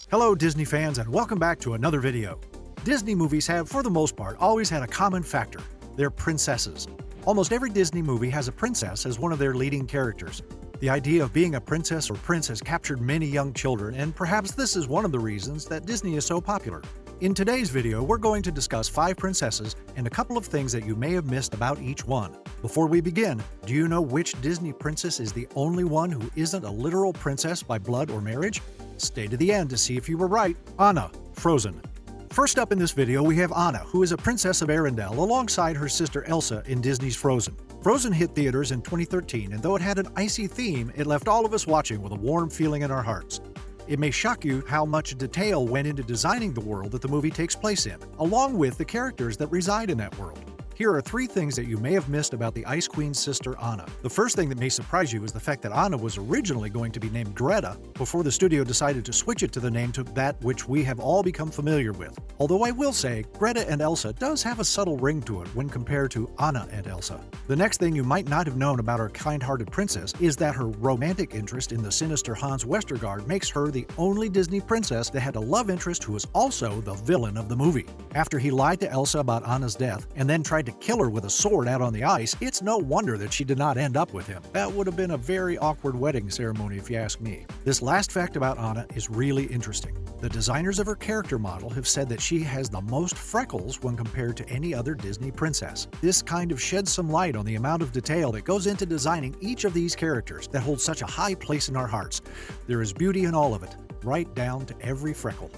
Hello Disney fans and welcome back to another video. Disney movies have, for the most part, always had a common factor. They're princesses. Almost every Disney movie has a princess as one of their leading characters. The idea of being a princess or prince has captured many young children, and perhaps this is one of the reasons that Disney is so popular. In today's video, we're going to discuss 5 princesses and a couple of things that you may have missed about each one. Before we begin, do you know which Disney princess is the only one who isn't a literal princess by blood or marriage? Stay to the end to see if you were right. Anna, Frozen. First up in this video, we have Anna, who is a princess of Arendelle alongside her sister Elsa in Disney's Frozen. Frozen hit theaters in 2013, and though it had an icy theme, it left all of us watching with a warm feeling in our hearts. It may shock you how much detail went into designing the world that the movie takes place in, along with the characters that reside in that world. Here are 3 things that you may have missed about the Ice Queen's sister Anna. The first thing that may surprise you is the fact that Anna was originally going to be named Greta before the studio decided to switch it to the name to that which we have all become familiar with. Although I will say, Greta and Elsa does have a subtle ring to it when compared to Anna and Elsa. The next thing you might not have known about our kind-hearted princess is that her romantic interest in the sinister Hans Westergaard makes her the only Disney princess that had a love interest who was also the villain of the movie. After he lied to Elsa about Anna's death and then tried to kill her with a sword out on the ice, it's no wonder that she did not end up with him. That would have been a very awkward wedding ceremony if you ask me. This last fact about Anna is really interesting. The designers of her character model have said that she has the most freckles when compared to any other Disney princess. This kind of sheds some light on the amount of detail that goes into designing each of these characters that hold such a high place in our hearts. There is beauty in all of it, right down to every freckle.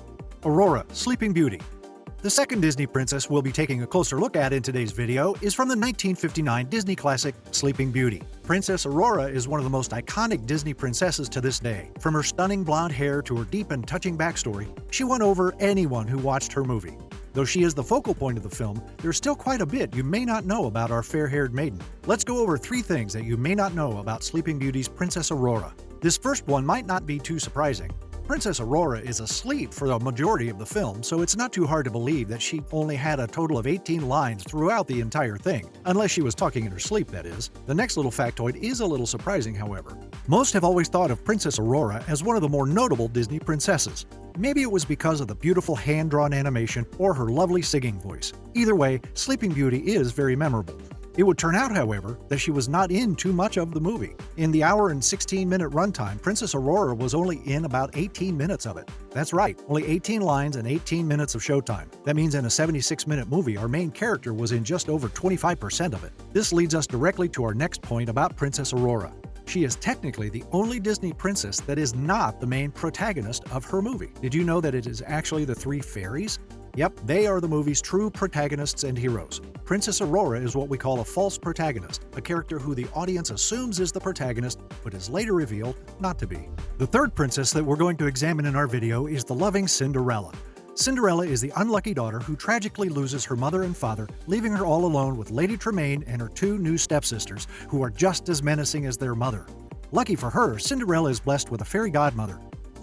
Aurora, Sleeping Beauty. The second Disney princess we'll be taking a closer look at in today's video is from the 1959 Disney classic Sleeping Beauty. Princess Aurora is one of the most iconic Disney princesses to this day. From her stunning blonde hair to her deep and touching backstory, she won over anyone who watched her movie. Though she is the focal point of the film, there's still quite a bit you may not know about our fair-haired maiden. Let's go over 3 things that you may not know about Sleeping Beauty's Princess Aurora. This first one might not be too surprising. Princess Aurora is asleep for the majority of the film, so it's not too hard to believe that she only had a total of 18 lines throughout the entire thing, unless she was talking in her sleep, that is. The next little factoid is a little surprising, however. Most have always thought of Princess Aurora as one of the more notable Disney princesses. Maybe it was because of the beautiful hand-drawn animation or her lovely singing voice. Either way, Sleeping Beauty is very memorable. It would turn out, however, that she was not in too much of the movie. In the hour and 16-minute runtime, Princess Aurora was only in about 18 minutes of it. That's right, only 18 lines and 18 minutes of showtime. That means in a 76-minute movie, our main character was in just over 25% of it. This leads us directly to our next point about Princess Aurora. She is technically the only Disney princess that is not the main protagonist of her movie. Did you know that it is actually the 3 fairies? Yep, they are the movie's true protagonists and heroes. Princess Aurora is what we call a false protagonist, a character who the audience assumes is the protagonist, but is later revealed not to be. The third princess that we're going to examine in our video is the loving Cinderella. Cinderella is the unlucky daughter who tragically loses her mother and father, leaving her all alone with Lady Tremaine and her 2 new stepsisters, who are just as menacing as their mother. Lucky for her, Cinderella is blessed with a fairy godmother,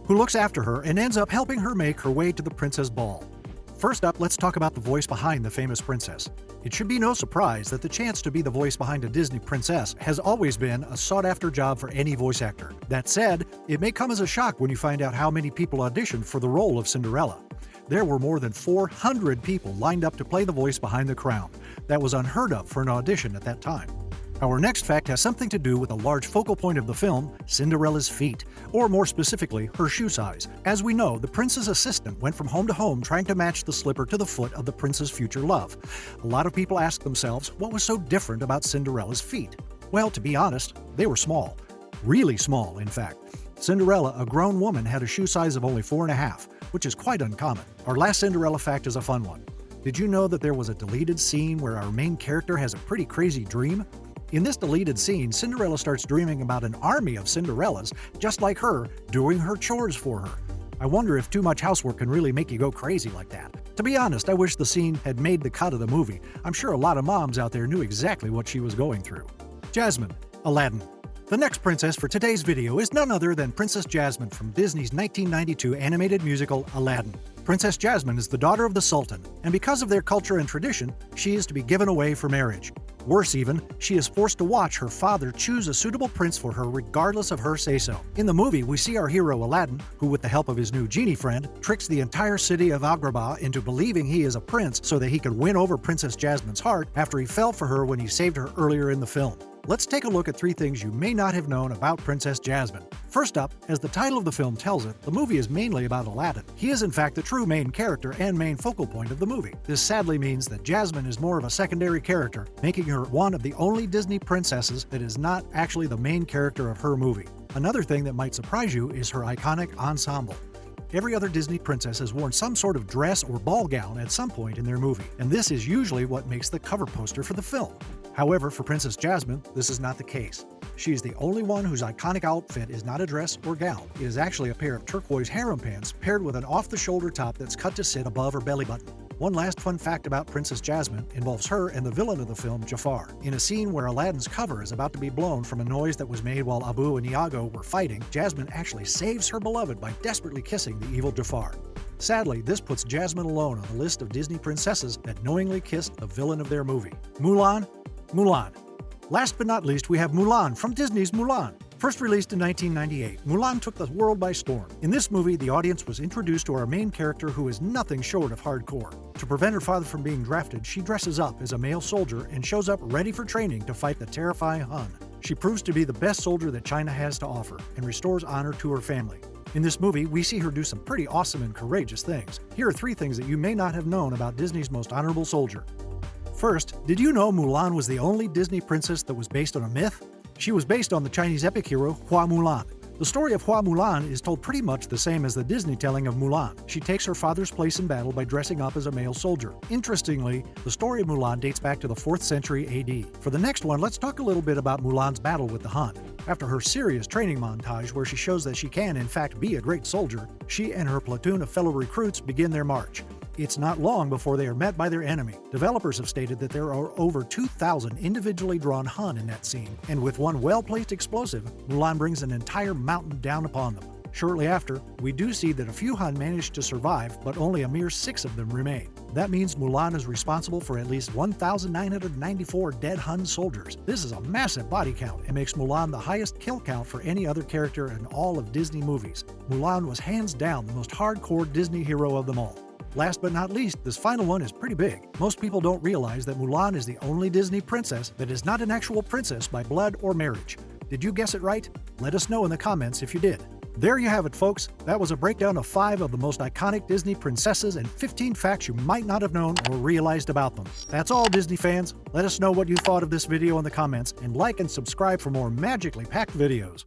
who looks after her and ends up helping her make her way to the princess ball. First up, let's talk about the voice behind the famous princess. It should be no surprise that the chance to be the voice behind a Disney princess has always been a sought-after job for any voice actor. That said, it may come as a shock when you find out how many people auditioned for the role of Cinderella. There were more than 400 people lined up to play the voice behind the crown. That was unheard of for an audition at that time. Our next fact has something to do with a large focal point of the film, Cinderella's feet, or more specifically, her shoe size. As we know, the prince's assistant went from home to home trying to match the slipper to the foot of the prince's future love. A lot of people ask themselves what was so different about Cinderella's feet. Well, to be honest, they were small. Really small, in fact. Cinderella, a grown woman, had a shoe size of only 4.5, which is quite uncommon. Our last Cinderella fact is a fun one. Did you know that there was a deleted scene where our main character has a pretty crazy dream? In this deleted scene, Cinderella starts dreaming about an army of Cinderellas, just like her, doing her chores for her. I wonder if too much housework can really make you go crazy like that. To be honest, I wish the scene had made the cut of the movie. I'm sure a lot of moms out there knew exactly what she was going through. Jasmine, Aladdin. The next princess for today's video is none other than Princess Jasmine from Disney's 1992 animated musical Aladdin. Princess Jasmine is the daughter of the Sultan, and because of their culture and tradition, she is to be given away for marriage. Worse even, she is forced to watch her father choose a suitable prince for her regardless of her say-so. In the movie, we see our hero Aladdin, who with the help of his new genie friend, tricks the entire city of Agrabah into believing he is a prince so that he could win over Princess Jasmine's heart after he fell for her when he saved her earlier in the film. Let's take a look at 3 things you may not have known about Princess Jasmine. First up, as the title of the film tells it, the movie is mainly about Aladdin. He is in fact the true main character and main focal point of the movie. This sadly means that Jasmine is more of a secondary character, making her one of the only Disney princesses that is not actually the main character of her movie. Another thing that might surprise you is her iconic ensemble. Every other Disney princess has worn some sort of dress or ball gown at some point in their movie, and this is usually what makes the cover poster for the film. However, for Princess Jasmine, this is not the case. She is the only one whose iconic outfit is not a dress or gown. It is actually a pair of turquoise harem pants paired with an off-the-shoulder top that's cut to sit above her belly button. One last fun fact about Princess Jasmine involves her and the villain of the film, Jafar. In a scene where Aladdin's cover is about to be blown from a noise that was made while Abu and Iago were fighting, Jasmine actually saves her beloved by desperately kissing the evil Jafar. Sadly, this puts Jasmine alone on the list of Disney princesses that knowingly kissed the villain of their movie. Mulan. Last but not least, we have Mulan from Disney's Mulan. First released in 1998, Mulan took the world by storm. In this movie, the audience was introduced to our main character who is nothing short of hardcore. To prevent her father from being drafted, she dresses up as a male soldier and shows up ready for training to fight the terrifying Hun. She proves to be the best soldier that China has to offer and restores honor to her family. In this movie, we see her do some pretty awesome and courageous things. Here are 3 things that you may not have known about Disney's most honorable soldier. First, did you know Mulan was the only Disney princess that was based on a myth? She was based on the Chinese epic hero Hua Mulan. The story of Hua Mulan is told pretty much the same as the Disney telling of Mulan. She takes her father's place in battle by dressing up as a male soldier. Interestingly, the story of Mulan dates back to the 4th century AD. For the next one, let's talk a little bit about Mulan's battle with the Hun. After her serious training montage where she shows that she can in fact be a great soldier, she and her platoon of fellow recruits begin their march. It's not long before they are met by their enemy. Developers have stated that there are over 2,000 individually drawn Hun in that scene, and with one well-placed explosive, Mulan brings an entire mountain down upon them. Shortly after, we do see that a few Hun manage to survive, but only a mere 6 of them remain. That means Mulan is responsible for at least 1,994 dead Hun soldiers. This is a massive body count and makes Mulan the highest kill count for any other character in all of Disney movies. Mulan was hands down the most hardcore Disney hero of them all. Last but not least, this final one is pretty big. Most people don't realize that Mulan is the only Disney princess that is not an actual princess by blood or marriage. Did you guess it right? Let us know in the comments if you did. There you have it, folks. That was a breakdown of 5 of the most iconic Disney princesses and 15 facts you might not have known or realized about them. That's all, Disney fans. Let us know what you thought of this video in the comments, and like and subscribe for more magically packed videos.